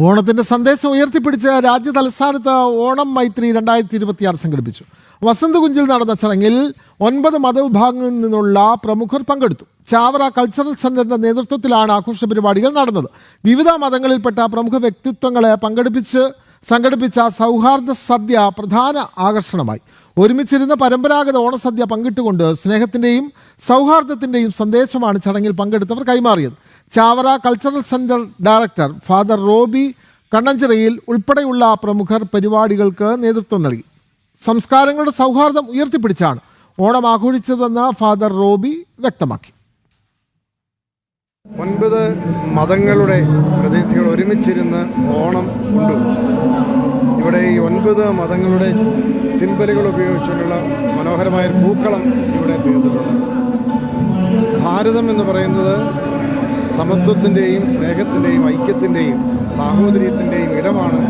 ഓണത്തിന്റെ സന്ദേശം ഉയർത്തിപ്പിടിച്ച് രാജ്യ തലസ്ഥാനത്ത് ഓണം മൈത്രി 2026 സംഘടിപ്പിച്ചു. വസന്തകുഞ്ചിൽ നടന്ന ചടങ്ങിൽ 9 മതവിഭാഗങ്ങളിൽ നിന്നുള്ള പ്രമുഖർ പങ്കെടുത്തു. ചാവറ കൾച്ചറൽ സെന്ററിന്റെ നേതൃത്വത്തിലാണ് ആഘോഷ പരിപാടികൾ നടന്നത്. വിവിധ മതങ്ങളിൽപ്പെട്ട പ്രമുഖ വ്യക്തിത്വങ്ങളെ സംഘടിപ്പിച്ച സൗഹാർദ്ദ സദ്യ പ്രധാന ആകർഷണമായി. ഒരുമിച്ചിരുന്ന് പരമ്പരാഗത ഓണസദ്യ പങ്കിട്ടുകൊണ്ട് സ്നേഹത്തിന്റെയും സൗഹാർദ്ദത്തിന്റെയും സന്ദേശമാണ് ചടങ്ങിൽ പങ്കെടുത്തവർ കൈമാറിയത്. Chavara cultural centre director father Roby കണ്ണഞ്ചിറയിൽ ഉൾപ്പെടെയുള്ള പ്രമുഖർ പരിപാടികൾക്ക് നേതൃത്വം നൽകി. സംസ്കാരങ്ങളുടെ സൗഹാർദ്ദം ഉയർത്തിപ്പിടിച്ചാണ് ഓണം ആഘോഷിച്ചതെന്ന് ഫാദർ റോബി വ്യക്തമാക്കി. 9 മതങ്ങളുടെ പ്രതിനിധികൾ ഒരുമിച്ചിരുന്ന് ഓണം കൊണ്ടു. ഇവിടെ ഈ 9 മതങ്ങളുടെ സിംബലുകൾ ഉപയോഗിച്ചുകൊണ്ടുള്ള മനോഹരമായ പൂക്കളം ഇവിടെ തീർത്തിട്ടുണ്ട്. ഭാരതം എന്ന് പറയുന്നത് സമത്വത്തിൻ്റെയും സ്നേഹത്തിൻ്റെയും ഐക്യത്തിൻ്റെയും സാഹോദര്യത്തിൻ്റെയും ഇടമാണ്.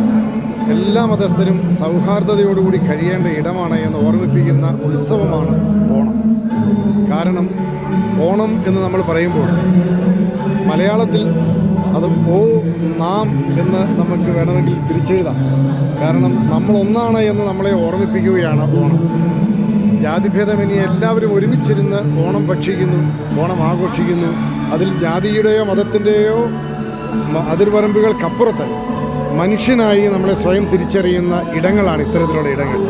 എല്ലാ മതസ്ഥരും സൗഹാർദ്ദതയോടുകൂടി കഴിയേണ്ട ഇടമാണ് എന്ന് ഓർമ്മിപ്പിക്കുന്ന ഉത്സവമാണ് ഓണം. കാരണം ഓണം എന്ന് നമ്മൾ പറയുമ്പോൾ മലയാളത്തിൽ അത് നാം എന്ന് നമുക്ക് വേണമെങ്കിൽ തിരിച്ചെഴുതാം. കാരണം നമ്മളൊന്നാണ് എന്ന് നമ്മളെ ഓർമ്മിപ്പിക്കുകയാണ് ഓണം. ജാതിഭേദമന്യേ എല്ലാവരും ഒരുമിച്ചിരുന്ന് ഓണം ഭക്ഷിക്കുന്നു, ഓണം ആഘോഷിക്കുന്നു. അതിൽ ജാതിയുടെയോ മതത്തിൻ്റെയോ അതിർവരമ്പുകൾക്കപ്പുറത്ത് മനുഷ്യനായി നമ്മളെ സ്വയം തിരിച്ചറിയുന്ന ഇടങ്ങളാണ് ഇത്തരത്തിലുള്ള ഇടങ്ങൾ.